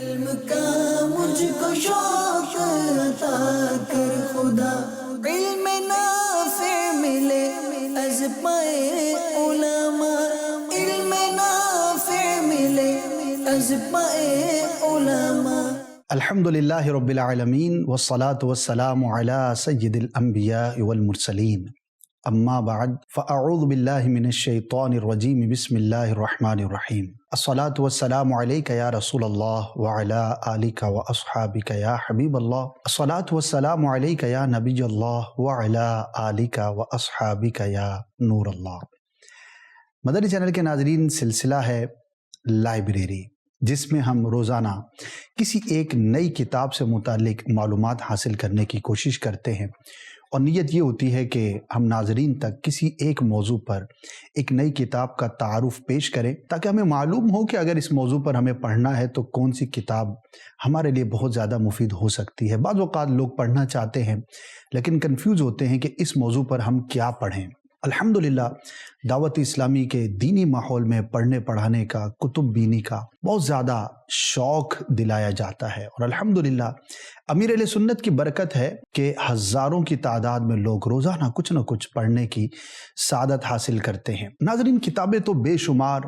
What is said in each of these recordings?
علم کا مجھ کو شوق عطا کر خدا، علم نافع ملے از پائے علماء، علم نافع ملے از پائے علماء۔ الحمدللہ رب العالمین والصلاة والسلام علی سید الانبیاء والمرسلین، اما بعد فاعوذ باللہ من الشیطان الرجیم، بسم اللہ الرحمن الرحیم۔ الصلاة والسلام علیک یا رسول اللہ وعلی آلک واصحابک یا حبیب اللہ، الصلاة والسلام علیک یا نبی اللہ وعلی آلک واصحابک یا نور اللہ۔ مدنی چینل کے ناظرین، سلسلہ ہے لائبریری، جس میں ہم روزانہ کسی ایک نئی کتاب سے متعلق معلومات حاصل کرنے کی کوشش کرتے ہیں، اور نیت یہ ہوتی ہے کہ ہم ناظرین تک کسی ایک موضوع پر ایک نئی کتاب کا تعارف پیش کریں، تاکہ ہمیں معلوم ہو کہ اگر اس موضوع پر ہمیں پڑھنا ہے تو کون سی کتاب ہمارے لیے بہت زیادہ مفید ہو سکتی ہے۔ بعض اوقات لوگ پڑھنا چاہتے ہیں لیکن کنفیوز ہوتے ہیں کہ اس موضوع پر ہم کیا پڑھیں۔ الحمدللہ دعوت اسلامی کے دینی ماحول میں پڑھنے پڑھانے کا، کتب بینی کا بہت زیادہ شوق دلایا جاتا ہے، اور الحمدللہ امیر اہل سنت کی برکت ہے کہ ہزاروں کی تعداد میں لوگ روزانہ کچھ نہ کچھ پڑھنے کی سعادت حاصل کرتے ہیں۔ ناظرین، کتابیں تو بے شمار،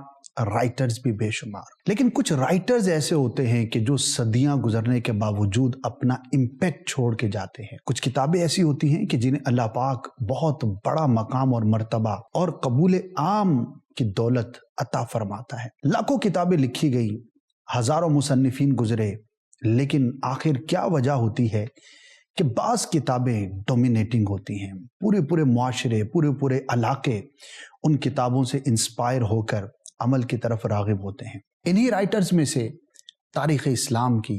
رائٹرز بھی بے شمار، لیکن کچھ رائٹرز ایسے ہوتے ہیں کہ جو صدیاں گزرنے کے باوجود اپنا امپیکٹ چھوڑ کے جاتے ہیں۔ کچھ کتابیں ایسی ہوتی ہیں کہ جنہیں اللہ پاک بہت بڑا مقام اور مرتبہ اور قبول عام کی دولت عطا فرماتا ہے۔ لاکھوں کتابیں لکھی گئی، ہزاروں مصنفین گزرے، لیکن آخر کیا وجہ ہوتی ہے کہ بعض کتابیں ڈومینیٹنگ ہوتی ہیں، پورے معاشرے، پورے علاقے ان کتابوں سے انسپائر ہو کر عمل کی طرف راغب ہوتے ہیں۔ انہی رائٹرز میں سے تاریخ اسلام کی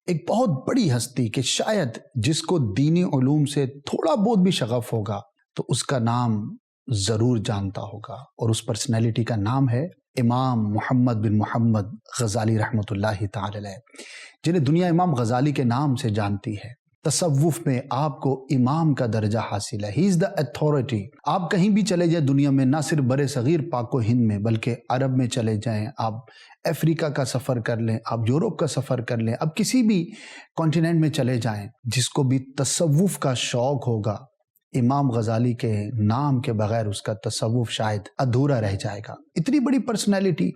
ایک بہت بڑی ہستی کہ شاید جس کو دینی علوم سے تھوڑا بہت بھی شغف ہوگا تو اس کا نام ضرور جانتا ہوگا، اور اس پرسنالٹی کا نام ہے امام محمد بن محمد غزالی رحمۃ اللہ تعالی علیہ، جنہیں دنیا امام غزالی کے نام سے جانتی ہے۔ تصوف میں آپ کو امام کا درجہ حاصل ہے، ہی از دا اتھارٹی۔ آپ کہیں بھی چلے جائیں دنیا میں، نہ صرف بر صغیر پاک و ہند میں بلکہ عرب میں چلے جائیں، آپ افریقہ کا سفر کر لیں، آپ یورپ کا سفر کر لیں، آپ کسی بھی کانٹیننٹ میں چلے جائیں، جس کو بھی تصوف کا شوق ہوگا، امام غزالی کے نام کے بغیر اس کا تصوف شاید ادھورا رہ جائے گا۔ اتنی بڑی پرسنالٹی،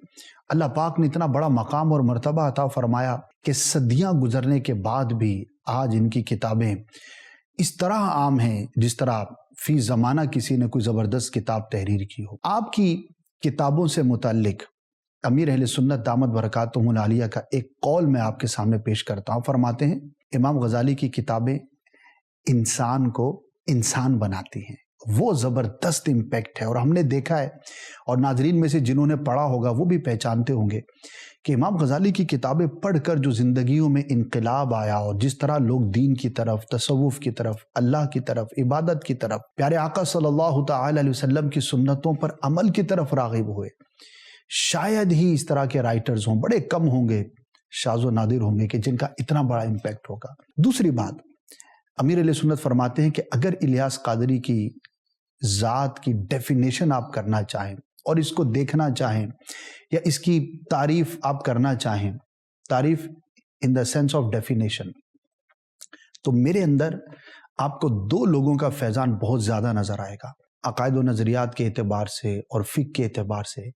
اللہ پاک نے اتنا بڑا مقام اور مرتبہ عطا فرمایا کہ صدیاں گزرنے کے بعد بھی آج ان کی کتابیں اس طرح عام ہیں جس طرح فی زمانہ کسی نے کوئی زبردست کتاب تحریر کی ہو۔ آپ کی کتابوں سے متعلق امیر اہل سنت دامت برکاتہم العالیہ کا ایک قول میں آپ کے سامنے پیش کرتا ہوں۔ فرماتے ہیں امام غزالی کی کتابیں انسان کو انسان بناتی ہیں، وہ زبردست امپیکٹ ہے، اور ہم نے دیکھا ہے، اور ناظرین میں سے جنہوں نے پڑھا ہوگا وہ بھی پہچانتے ہوں گے کہ امام غزالی کی کتابیں پڑھ کر جو زندگیوں میں انقلاب آیا، اور جس طرح لوگ دین کی طرف، تصوف کی طرف، اللہ کی طرف، عبادت کی طرف، پیارے آقا صلی اللہ تعالی علیہ وسلم کی سنتوں پر عمل کی طرف راغب ہوئے، شاید ہی اس طرح کے رائٹرز ہوں، بڑے کم ہوں گے، شاذ و نادر ہوں گے کہ جن کا اتنا بڑا امپیکٹ ہوگا۔ دوسری بات، امیر علیہ سنت فرماتے ہیں کہ اگر الیاس قادری کی ذات کی ڈیفینیشن آپ کرنا چاہیں اور اس کو دیکھنا چاہیں، یا اس کی تعریف آپ کرنا چاہیں، تعریف ان دا سینس آف ڈیفینیشن، تو میرے اندر آپ کو دو لوگوں کا فیضان بہت زیادہ نظر آئے گا، عقائد و نظریات کے اعتبار سے اور فقہ کے اعتبار سے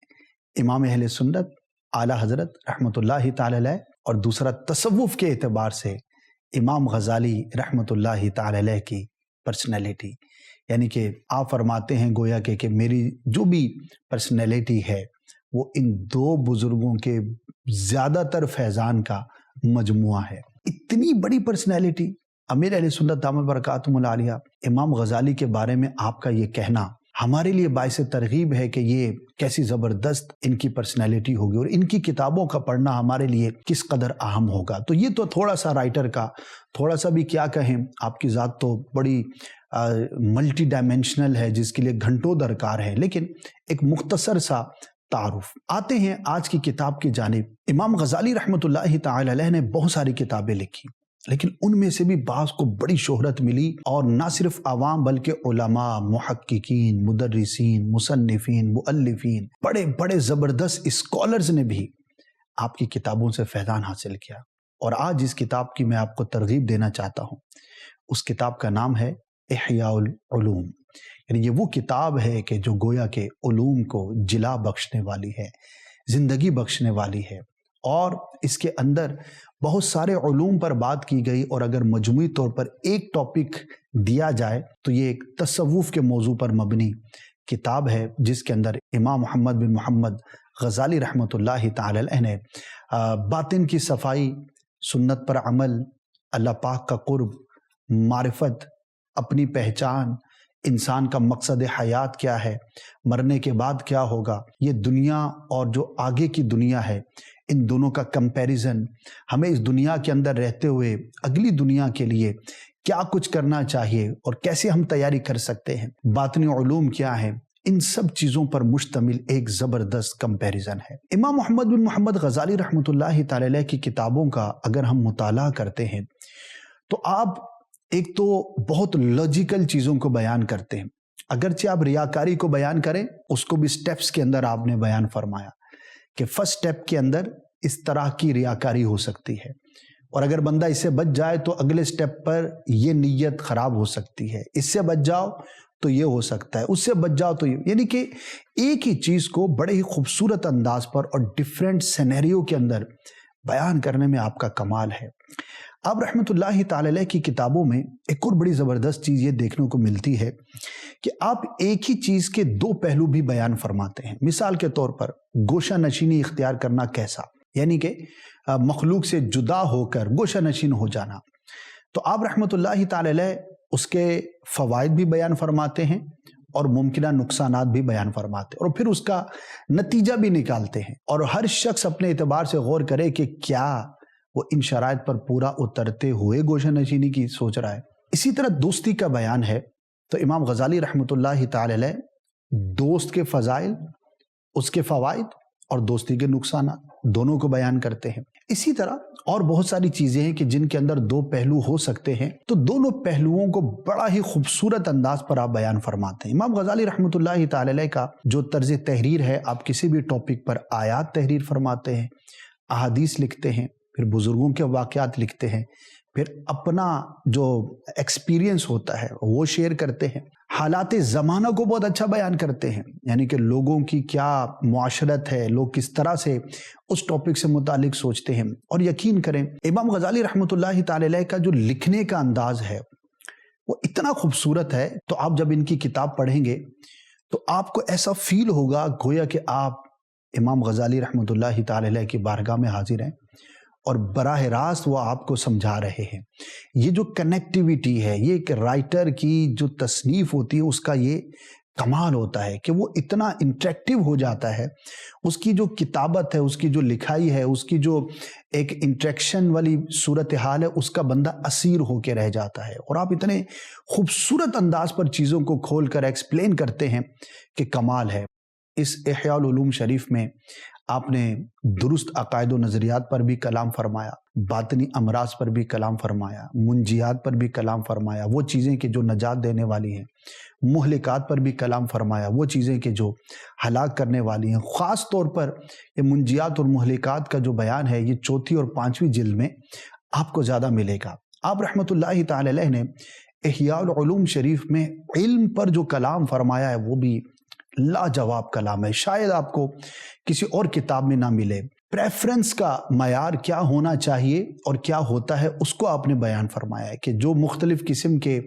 امام اہل سنت اعلیٰ حضرت رحمۃ اللہ تعالی علیہ، اور دوسرا تصوف کے اعتبار سے امام غزالی رحمۃ اللہ تعالی علیہ کی پرسنالٹی۔ یعنی کہ آپ فرماتے ہیں گویا کہ میری جو بھی پرسنالٹی ہے وہ ان دو بزرگوں کے زیادہ تر فیضان کا مجموعہ ہے۔ اتنی بڑی پرسنالٹی امیر اہل سنت دامت برکاتہم العالیہ، امام غزالی کے بارے میں آپ کا یہ کہنا ہمارے لیے باعث ترغیب ہے کہ یہ کیسی زبردست ان کی پرسنالٹی ہوگی، اور ان کی کتابوں کا پڑھنا ہمارے لیے کس قدر اہم ہوگا۔ تو یہ تو تھوڑا سا رائٹر کا، تھوڑا سا بھی کیا کہیں، آپ کی ذات تو بڑی ملٹی ڈائمینشنل ہے جس کے لیے گھنٹوں درکار ہے، لیکن ایک مختصر سا تعارف۔ آتے ہیں آج کی کتاب کی جانب۔ امام غزالی رحمۃ اللہ تعالی علیہ نے بہت ساری کتابیں لکھی، لیکن ان میں سے بھی بعض کو بڑی شہرت ملی، اور نہ صرف عوام بلکہ علماء، محققین، مدرسین، مصنفین، مؤلفین، بڑے بڑے زبردست اسکالرز نے بھی آپ کی کتابوں سے فیضان حاصل کیا۔ اور آج جس کتاب کی میں آپ کو ترغیب دینا چاہتا ہوں اس کتاب کا نام ہے احیاء العلوم، یعنی یہ وہ کتاب ہے کہ جو گویا کے علوم کو جلا بخشنے والی ہے، زندگی بخشنے والی ہے، اور اس کے اندر بہت سارے علوم پر بات کی گئی، اور اگر مجموعی طور پر ایک ٹاپک دیا جائے تو یہ ایک تصوف کے موضوع پر مبنی کتاب ہے، جس کے اندر امام محمد بن محمد غزالی رحمۃ اللہ تعالی علیہ نے باطن کی صفائی، سنت پر عمل، اللہ پاک کا قرب، معرفت، اپنی پہچان، انسان کا مقصد حیات کیا ہے، مرنے کے بعد کیا ہوگا، یہ دنیا اور جو آگے کی دنیا ہے، ان دونوں کا کمپیریزن، ہمیں اس دنیا کے اندر رہتے ہوئے اگلی دنیا کے لیے کیا کچھ کرنا چاہیے اور کیسے ہم تیاری کر سکتے ہیں، باطنی علوم کیا ہیں، ان سب چیزوں پر مشتمل ایک زبردست کمپیریزن ہے۔ امام محمد بن محمد غزالی رحمۃ اللہ تعالی علیہ کی کتابوں کا اگر ہم مطالعہ کرتے ہیں تو آپ ایک تو بہت لاجیکل چیزوں کو بیان کرتے ہیں، اگرچہ آپ ریاکاری کو بیان کریں اس کو بھی سٹیپس کے اندر آپ نے بیان فرمایا کہ فرسٹ سٹیپ کے اندر اس طرح کی ریاکاری ہو سکتی ہے، اور اگر بندہ اس سے بچ جائے تو اگلے سٹیپ پر یہ نیت خراب ہو سکتی ہے، اس سے بچ جاؤ تو یہ ہو سکتا ہے، اس سے بچ جاؤ تو یہ، یعنی کہ ایک ہی چیز کو بڑے ہی خوبصورت انداز پر اور ڈیفرنٹ سینیریو کے اندر بیان کرنے میں آپ کا کمال ہے۔ آپ رحمت اللہ تعالی علیہ کی کتابوں میں ایک اور بڑی زبردست چیز یہ دیکھنے کو ملتی ہے کہ آپ ایک ہی چیز کے دو پہلو بھی بیان فرماتے ہیں۔ مثال کے طور پر گوشہ نشینی اختیار کرنا کیسا، یعنی کہ مخلوق سے جدا ہو کر گوشہ نشین ہو جانا، تو آپ رحمت اللہ تعالی علیہ اس کے فوائد بھی بیان فرماتے ہیں اور ممکنہ نقصانات بھی بیان فرماتے ہیں، اور پھر اس کا نتیجہ بھی نکالتے ہیں، اور ہر شخص اپنے اعتبار سے غور کرے کہ کیا وہ ان شرائط پر پورا اترتے ہوئے گوشہ نشینی کی سوچ رہا ہے۔ اسی طرح دوستی کا بیان ہے تو امام غزالی رحمۃ اللہ تعالی علیہ دوست کے فضائل، اس کے فوائد اور دوستی کے نقصانات دونوں کو بیان کرتے ہیں۔ اسی طرح اور بہت ساری چیزیں ہیں کہ جن کے اندر دو پہلو ہو سکتے ہیں، تو دونوں پہلوؤں کو بڑا ہی خوبصورت انداز پر آپ بیان فرماتے ہیں۔ امام غزالی رحمۃ اللہ تعالی علیہ کا جو طرز تحریر ہے، آپ کسی بھی ٹاپک پر آیات تحریر فرماتے ہیں، احادیث لکھتے ہیں، پھر بزرگوں کے واقعات لکھتے ہیں، پھر اپنا جو ایکسپیرینس ہوتا ہے وہ شیئر کرتے ہیں، حالات زمانہ کو بہت اچھا بیان کرتے ہیں، یعنی کہ لوگوں کی کیا معاشرت ہے، لوگ کس طرح سے اس ٹاپک سے متعلق سوچتے ہیں۔ اور یقین کریں امام غزالی رحمۃ اللہ تعالی علیہ کا جو لکھنے کا انداز ہے وہ اتنا خوبصورت ہے، تو آپ جب ان کی کتاب پڑھیں گے تو آپ کو ایسا فیل ہوگا گویا کہ آپ امام غزالی رحمۃ اللہ تعالی علیہ کی بارگاہ میں حاضر ہیں اور براہ راست وہ آپ کو سمجھا رہے ہیں۔ یہ جو کنیکٹیویٹی ہے، یہ ایک رائٹر کی جو تصنیف ہوتی ہے اس کا یہ کمال ہوتا ہے کہ وہ اتنا انٹریکٹیو ہو جاتا ہے، اس کی جو کتابت ہے، اس کی جو لکھائی ہے، اس کی جو ایک انٹریکشن والی صورتحال ہے، اس کا بندہ اسیر ہو کے رہ جاتا ہے، اور آپ اتنے خوبصورت انداز پر چیزوں کو کھول کر ایکسپلین کرتے ہیں کہ کمال ہے۔ اس احیاء العلوم شریف میں آپ نے درست عقائد و نظریات پر بھی کلام فرمایا، باطنی امراض پر بھی کلام فرمایا، منجیات پر بھی کلام فرمایا، وہ چیزیں کہ جو نجات دینے والی ہیں، مہلکات پر بھی کلام فرمایا، وہ چیزیں کہ جو ہلاک کرنے والی ہیں۔ خاص طور پر یہ منجیات اور مہلکات کا جو بیان ہے یہ 4 اور 5ویں جلد میں آپ کو زیادہ ملے گا۔ آپ رحمت اللہ تعالی علیہ نے احیاء العلوم شریف میں علم پر جو کلام فرمایا ہے وہ بھی لاجواب کلام ہے، شاید آپ کو کسی اور کتاب میں نہ ملے۔ پریفرنس کا معیار کیا ہونا چاہیے اور کیا ہوتا ہے اس کو آپ نے بیان فرمایا ہے کہ جو مختلف قسم کے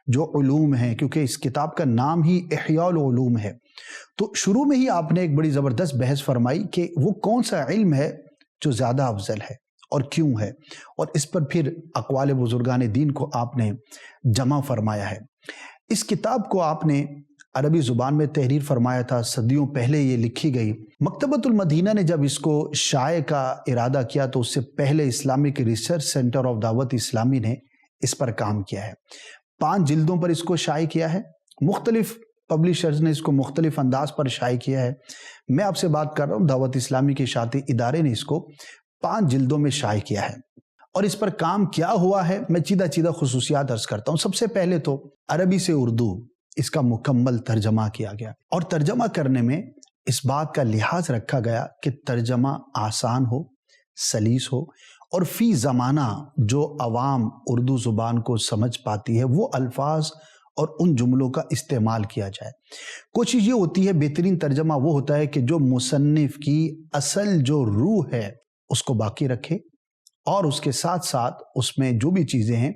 جو علوم ہیں، کیونکہ اس کتاب کا نام ہی احیاء العلوم ہے، تو شروع میں ہی آپ نے ایک بڑی زبردست بحث فرمائی کہ وہ کون سا علم ہے جو زیادہ افضل ہے اور کیوں ہے، اور اس پر پھر اقوال بزرگان دین کو آپ نے جمع فرمایا ہے۔ اس کتاب کو آپ نے عربی زبان میں تحریر فرمایا تھا، صدیوں پہلے یہ لکھی گئی۔ مکتبۃ المدینہ نے جب اس کو شائع کا ارادہ کیا تو اس سے پہلے اسلامک ریسرچ سینٹر آف دعوت اسلامی نے اس پر کام کیا ہے، 5 جلدوں پر اس کو شائع کیا ہے، مختلف پبلشرز نے اس کو مختلف انداز پر شائع کیا ہے۔ میں آپ سے بات کر رہا ہوں دعوت اسلامی کے اشاعتی ادارے نے اس کو 5 جلدوں میں شائع کیا ہے، اور اس پر کام کیا ہوا ہے میں چیدہ خصوصیات عرض کرتا ہوں۔ سب سے پہلے تو عربی سے اردو اس کا مکمل ترجمہ کیا گیا، اور ترجمہ کرنے میں اس بات کا لحاظ رکھا گیا کہ ترجمہ آسان ہو، سلیس ہو، اور فی زمانہ جو عوام اردو زبان کو سمجھ پاتی ہے وہ الفاظ اور ان جملوں کا استعمال کیا جائے۔ کوشش یہ ہوتی ہے، بہترین ترجمہ وہ ہوتا ہے کہ جو مصنف کی اصل جو روح ہے اس کو باقی رکھے اور اس کے ساتھ ساتھ اس میں جو بھی چیزیں ہیں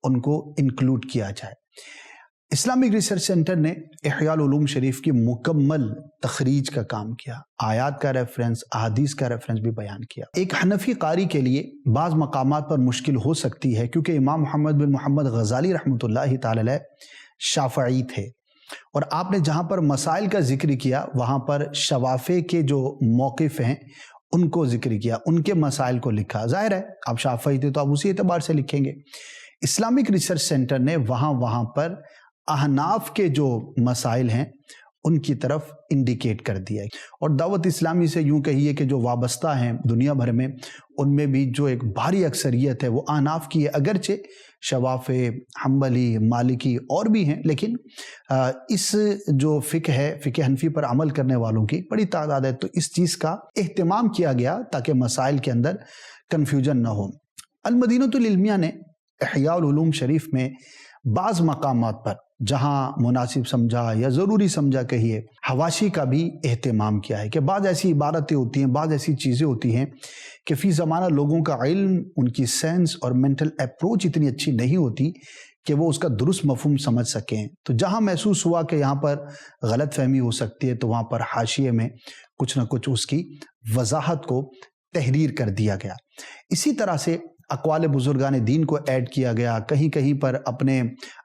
ان کو انکلوڈ کیا جائے۔ اسلامک ریسرچ سینٹر نے احیاء العلوم شریف کی مکمل تخریج کا کام کیا، آیات کا ریفرنس، احادیث کا ریفرنس بھی بیان کیا۔ ایک حنفی قاری کے لیے بعض مقامات پر مشکل ہو سکتی ہے کیونکہ امام محمد بن محمد غزالی رحمۃ اللہ تعالی علیہ شافعی تھے، اور آپ نے جہاں پر مسائل کا ذکر کیا وہاں پر شوافع کے جو موقف ہیں ان کو ذکر کیا، ان کے مسائل کو لکھا۔ ظاہر ہے آپ شافعی تھے تو آپ اسی اعتبار سے لکھیں گے۔ اسلامک ریسرچ سینٹر نے وہاں پر احناف کے جو مسائل ہیں ان کی طرف انڈیکیٹ کر دیا ہے، اور دعوت اسلامی سے یوں کہیے کہ جو وابستہ ہیں دنیا بھر میں ان میں بھی جو ایک بھاری اکثریت ہے وہ احناف کی ہے، اگرچہ شوافع، حنبلی، مالکی اور بھی ہیں، لیکن اس جو فقہ ہے، فقہ حنفی پر عمل کرنے والوں کی بڑی تعداد ہے، تو اس چیز کا اہتمام کیا گیا تاکہ مسائل کے اندر کنفیوژن نہ ہو۔ المدینۃ العلمیہ نے احیاء العلوم شریف میں بعض مقامات پر جہاں مناسب سمجھا یا ضروری سمجھا کہیے حواشی کا بھی اہتمام کیا ہے، کہ بعض ایسی عبارتیں ہوتی ہیں، بعض ایسی چیزیں ہوتی ہیں کہ فی زمانہ لوگوں کا علم، ان کی سینس اور مینٹل اپروچ اتنی اچھی نہیں ہوتی کہ وہ اس کا درست مفہوم سمجھ سکیں، تو جہاں محسوس ہوا کہ یہاں پر غلط فہمی ہو سکتی ہے تو وہاں پر حاشیے میں کچھ نہ کچھ اس کی وضاحت کو تحریر کر دیا گیا۔ اسی طرح سے اقوال بزرگان دین کو ایڈ کیا گیا، کہیں کہیں پر اپنے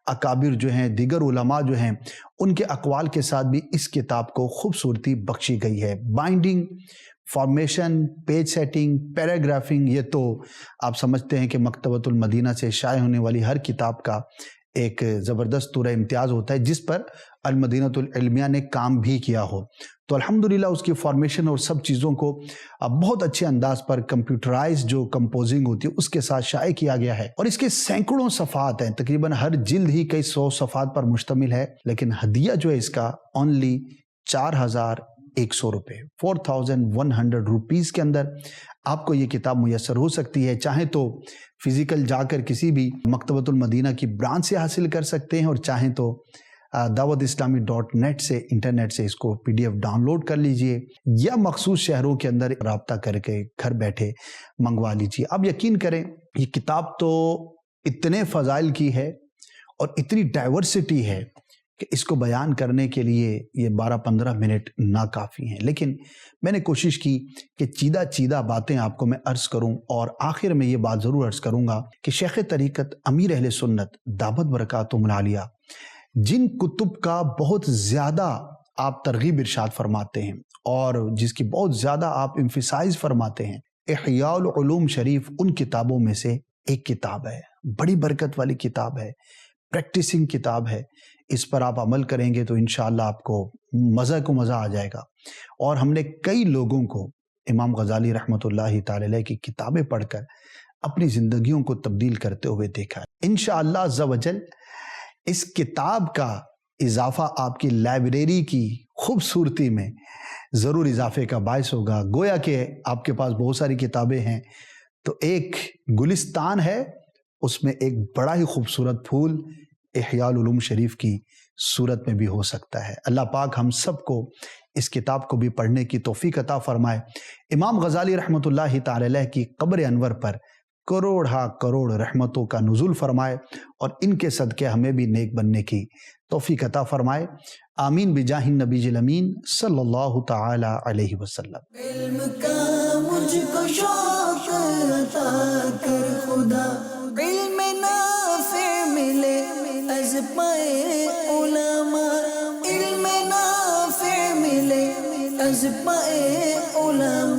اکابر جو ہیں، دیگر علماء جو ہیں، ان کے اقوال کے ساتھ بھی اس کتاب کو خوبصورتی بخشی گئی ہے۔ Binding, formation, page setting, paragraphing, یہ تو آپ سمجھتے ہیں کہ مکتبۃ المدینہ سے شائع ہونے والی ہر کتاب کا ایک زبردست طور امتیاز ہوتا ہے جس پر المدینۃ العلمیہ نے کام بھی کیا ہو، تو الحمدللہ اس کی فارمیشن اور سب چیزوں کو بہت اچھے انداز پر کمپیوٹرائز جو کمپوزنگ ہوتی ہے اس کے ساتھ شائع کیا گیا ہے، اور اس کے سینکڑوں صفحات ہیں، تقریباً ہر جلد ہی کئی 100 صفحات پر مشتمل ہے، لیکن ہدیہ جو ہے اس کا اونلی 4100 روپے، 4100 روپیز کے اندر آپ کو یہ کتاب میسر ہو سکتی ہے۔ چاہیں تو فزیکل جا کر کسی بھی مکتبۃ المدینہ کی برانچ سے حاصل کر سکتے ہیں، اور چاہیں تو dawatIslami.net سے انٹرنیٹ سے اس کو PDF ڈاؤن لوڈ کر لیجئے، یا مخصوص شہروں کے اندر رابطہ کر کے گھر بیٹھے منگوا لیجئے۔ اب یقین کریں یہ کتاب تو اتنے فضائل کی ہے اور اتنی ڈائیورسٹی ہے کہ اس کو بیان کرنے کے لیے یہ 12-15 منٹ ناکافی ہیں، لیکن میں نے کوشش کی کہ چیدہ باتیں آپ کو میں عرض کروں، اور آخر میں یہ بات ضرور عرض کروں گا کہ شیخ طریقت امیر اہل سنت دامت برکاتہم العالیہ جن کتب کا بہت زیادہ آپ ترغیب ارشاد فرماتے ہیں اور جس کی بہت زیادہ آپ امفیسائز فرماتے ہیں، احیاء العلوم شریف ان کتابوں میں سے ایک کتاب ہے، بڑی برکت والی کتاب ہے، پریکٹسنگ کتاب ہے۔ اس پر آپ عمل کریں گے تو انشاءاللہ آپ کو مزہ آ جائے گا، اور ہم نے کئی لوگوں کو امام غزالی رحمۃ اللہ تعالی علیہ کی کتابیں پڑھ کر اپنی زندگیوں کو تبدیل کرتے ہوئے دیکھا ہے۔ انشاءاللہ عز و جل اس کتاب کا اضافہ آپ کی لائبریری کی خوبصورتی میں ضرور اضافے کا باعث ہوگا۔ گویا کہ آپ کے پاس بہت ساری کتابیں ہیں تو ایک گلستان ہے، اس میں ایک بڑا ہی خوبصورت پھول احیاء العلوم شریف کی صورت میں بھی ہو سکتا ہے۔ اللہ پاک ہم سب کو اس کتاب کو بھی پڑھنے کی توفیق عطا فرمائے۔ امام غزالی رحمۃ اللہ تعالی علیہ کی قبر انور پر کروڑ رحمتوں کا نزول فرمائے، اور ان کے صدقے ہمیں بھی نیک بننے کی توفیق عطا فرمائے۔ آمین بجاہ النبی الامین صلی اللہ تعالی علیہ وسلم۔ علم کا مجھ کو شوق عطا کر خدا، علم نافع ملے از پائے علماء، علم نافع ملے از پائے علماء۔